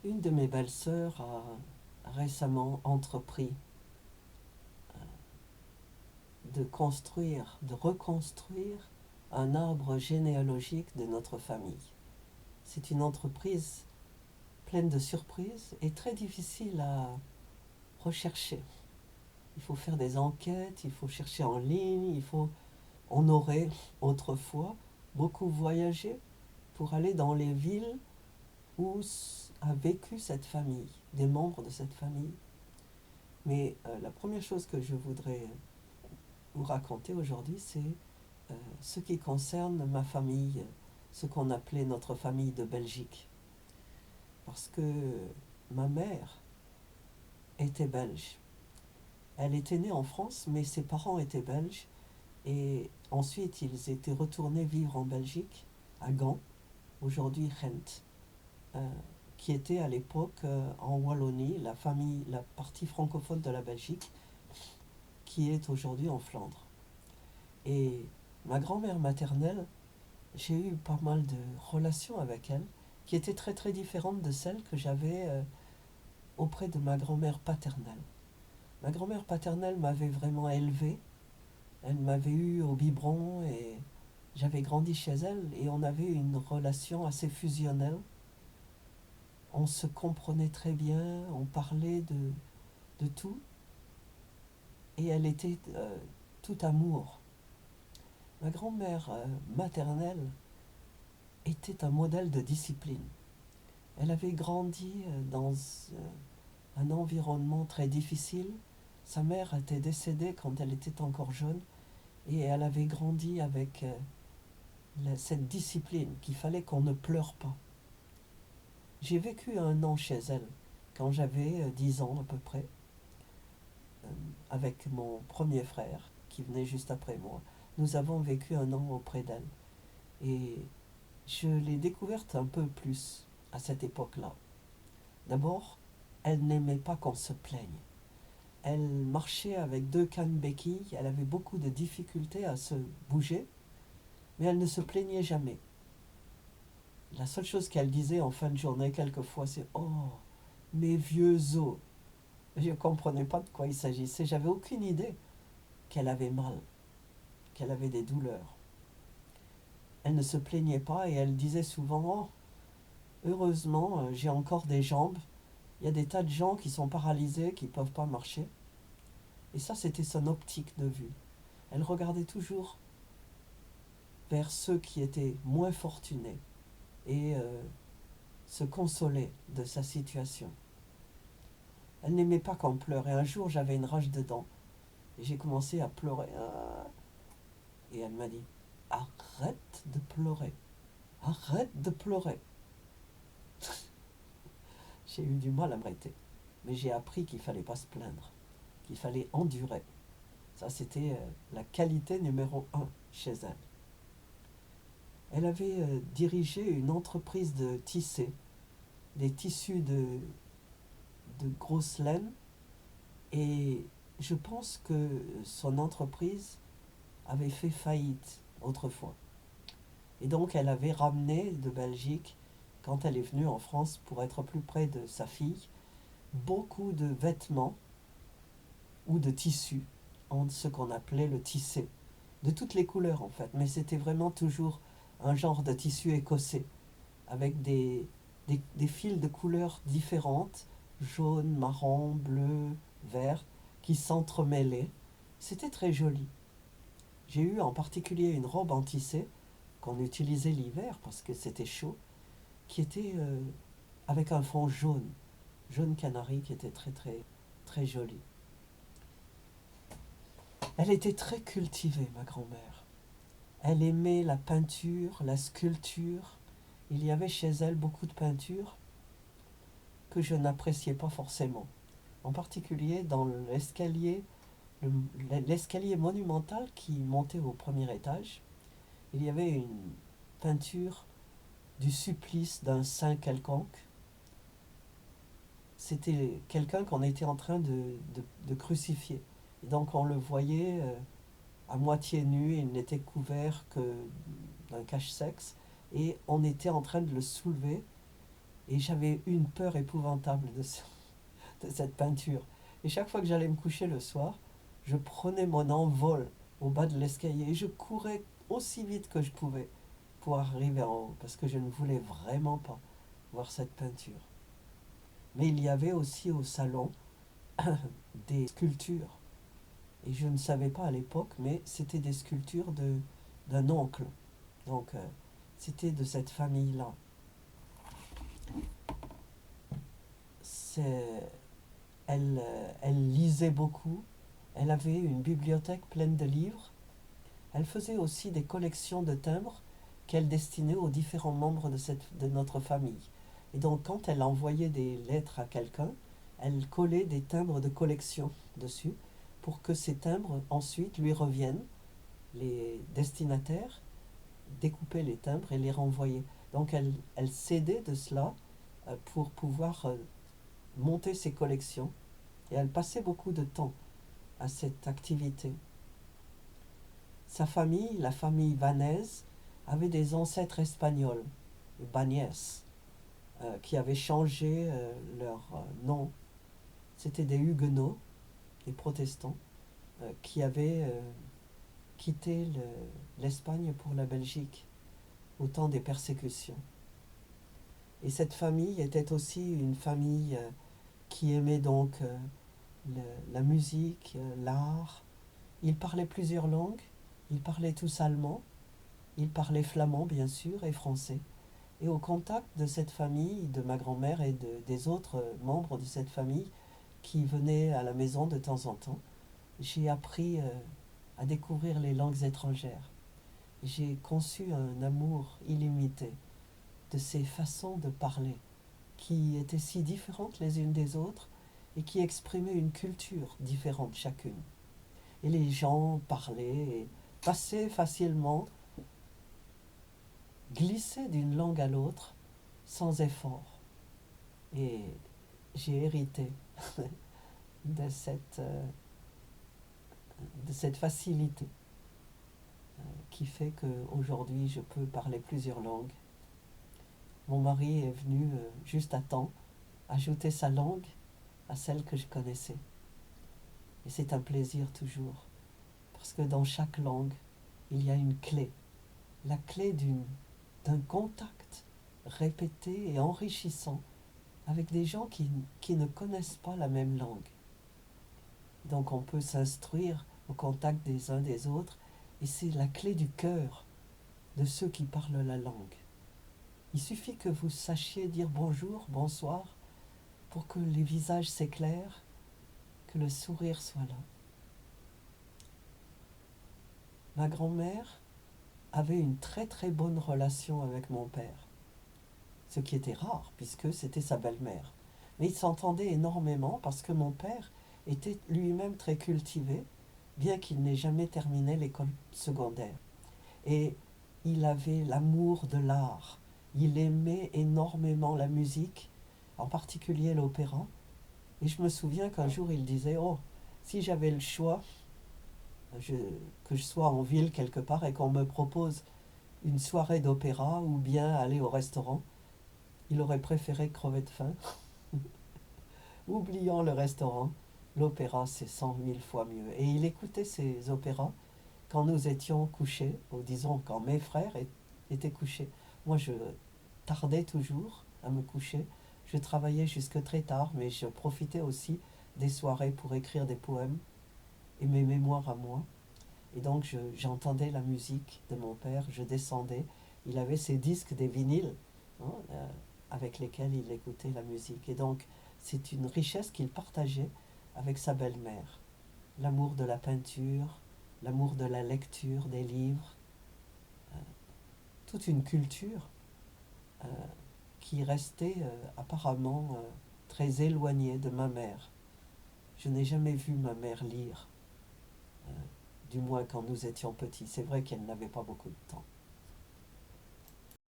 Une de mes belles-sœurs a récemment entrepris de reconstruire un arbre généalogique de notre famille. C'est une entreprise pleine de surprises et très difficile à rechercher. Il faut faire des enquêtes, il faut chercher en ligne, on aurait autrefois beaucoup voyagé pour aller dans les villes où a vécu cette famille, des membres de cette famille. Mais la première chose que je voudrais vous raconter aujourd'hui, c'est ce qui concerne ma famille, ce qu'on appelait notre famille de Belgique. Parce que ma mère était belge. Elle était née en France, mais ses parents étaient belges. Et ensuite, ils étaient retournés vivre en Belgique, à Gand, aujourd'hui Gent, euh, qui était à l'époque en Wallonie, la partie francophone de la Belgique, qui est aujourd'hui en Flandre. Et ma grand-mère maternelle, j'ai eu pas mal de relations avec elle, qui étaient très très différentes de celles que j'avais auprès de ma grand-mère paternelle. Ma grand-mère paternelle m'avait vraiment élevée. Elle m'avait eu au biberon et j'avais grandi chez elle et on avait une relation assez fusionnelle. On se comprenait très bien, on parlait de tout et elle était tout amour. Ma grand-mère maternelle était un modèle de discipline. Elle avait grandi dans un environnement très difficile. Sa mère était décédée quand elle était encore jeune et elle avait grandi avec cette discipline qu'il fallait qu'on ne pleure pas. J'ai vécu un an chez elle quand j'avais 10 ans à peu près, euh, avec mon premier frère qui venait juste après moi. Nous avons vécu un an auprès d'elle et je l'ai découverte un peu plus à cette époque-là. D'abord, elle n'aimait pas qu'on se plaigne. Elle marchait avec deux cannes béquilles, elle avait beaucoup de difficultés à se bouger, mais elle ne se plaignait jamais. La seule chose qu'elle disait en fin de journée, quelquefois, c'est oh, mes vieux os. Je ne comprenais pas de quoi il s'agissait. J'avais aucune idée qu'elle avait mal, qu'elle avait des douleurs. Elle ne se plaignait pas et elle disait souvent oh, heureusement, j'ai encore des jambes. Il y a des tas de gens qui sont paralysés, qui ne peuvent pas marcher. Et ça, c'était son optique de vue. Elle regardait toujours vers ceux qui étaient moins fortunés et se consolait de sa situation. Elle n'aimait pas qu'on pleure. Et un jour, j'avais une rage de dents. Et j'ai commencé à pleurer. Et elle m'a dit, arrête de pleurer. Arrête de pleurer. J'ai eu du mal à m'arrêter. Mais j'ai appris qu'il ne fallait pas se plaindre. Qu'il fallait endurer. Ça, c'était la qualité numéro un chez elle. Elle avait dirigé une entreprise de tisser, des tissus de grosse laine. Et je pense que son entreprise avait fait faillite autrefois. Et donc elle avait ramené de Belgique, quand elle est venue en France pour être plus près de sa fille, beaucoup de vêtements ou de tissus, en ce qu'on appelait le tissé, de toutes les couleurs en fait, mais c'était vraiment toujours un genre de tissu écossais, avec des fils de couleurs différentes, jaune, marron, bleu, vert, qui s'entremêlaient. C'était très joli. J'ai eu en particulier une robe en tissé qu'on utilisait l'hiver parce que c'était chaud, qui était avec un fond jaune, jaune canari, qui était très très très joli. Elle était très cultivée, ma grand-mère. Elle aimait la peinture, la sculpture. Il y avait chez elle beaucoup de peintures que je n'appréciais pas forcément. En particulier dans l'escalier monumental qui montait au premier étage, il y avait une peinture du supplice d'un saint quelconque. C'était quelqu'un qu'on était en train de crucifier. Et donc on le voyait à moitié nu, il n'était couvert que d'un cache-sexe, et on était en train de le soulever, Et j'avais une peur épouvantable de cette peinture. Et chaque fois que j'allais me coucher le soir, je prenais mon envol au bas de l'escalier et je courais aussi vite que je pouvais pour arriver en haut, parce que je ne voulais vraiment pas voir cette peinture. Mais il y avait aussi au salon des sculptures. Et je ne savais pas à l'époque, mais c'était des sculptures d'un oncle. Donc, c'était de cette famille-là. C'est, elle lisait beaucoup. Elle avait une bibliothèque pleine de livres. Elle faisait aussi des collections de timbres qu'elle destinait aux différents membres de notre famille. Et donc, quand elle envoyait des lettres à quelqu'un, elle collait des timbres de collection dessus pour que ces timbres ensuite lui reviennent. Les destinataires découpaient les timbres et les renvoyaient. Donc, elle s'aidait de cela pour pouvoir monter ses collections. Et elle passait beaucoup de temps à cette activité. Sa famille, la famille Vanèse, avait des ancêtres espagnols, les Bagnès, qui avaient changé leur nom. C'était des Huguenots, des protestants, qui avaient quitté l'Espagne pour la Belgique au temps des persécutions. Et cette famille était aussi une famille qui aimait donc la musique, l'art. Ils parlaient plusieurs langues. Ils parlaient tous allemand. Ils parlaient flamand, bien sûr, et français. Et au contact de cette famille, de ma grand-mère et des autres membres de cette famille qui venaient à la maison de temps en temps, j'ai appris à découvrir les langues étrangères. J'ai conçu un amour illimité de ces façons de parler qui étaient si différentes les unes des autres et qui exprimaient une culture différente chacune. Et les gens parlaient et passaient facilement, glissaient d'une langue à l'autre sans effort. Et j'ai hérité de cette facilité qui fait qu'aujourd'hui je peux parler plusieurs langues. Mon mari est venu juste à temps ajouter sa langue à celle que je connaissais. Et c'est un plaisir toujours, parce que dans chaque langue, il y a une clé. La clé d'un contact répété et enrichissant avec des gens qui ne connaissent pas la même langue. Donc on peut s'instruire au contact des uns des autres, et c'est la clé du cœur de ceux qui parlent la langue. Il suffit que vous sachiez dire bonjour, bonsoir, pour que les visages s'éclairent, que le sourire soit là. Ma grand-mère avait une très très bonne relation avec mon père, ce qui était rare puisque c'était sa belle-mère. Mais ils s'entendaient énormément parce que mon père était lui-même très cultivé, bien qu'il n'ait jamais terminé l'école secondaire. Et il avait l'amour de l'art. Il aimait énormément la musique, en particulier l'opéra. Et je me souviens qu'un jour il disait: oh, si j'avais le choix, que je sois en ville quelque part et qu'on me propose une soirée d'opéra ou bien aller au restaurant, il aurait préféré crever de faim. Oubliant le restaurant, l'opéra c'est 100 000 fois mieux. Et il écoutait ces opéras quand nous étions couchés, ou disons quand mes frères étaient couchés. Moi je tardais toujours à me coucher. Je travaillais jusque très tard, mais je profitais aussi des soirées pour écrire des poèmes et mes mémoires à moi. Et donc j'entendais la musique de mon père, je descendais. Il avait ses disques, des vinyles, hein, avec lesquels il écoutait la musique. Et donc c'est une richesse qu'il partageait avec sa belle-mère. L'amour de la peinture, l'amour de la lecture, des livres, toute une culture euh, qui restait apparemment très éloignée de ma mère. Je n'ai jamais vu ma mère lire, du moins quand nous étions petits. C'est vrai qu'elle n'avait pas beaucoup de temps.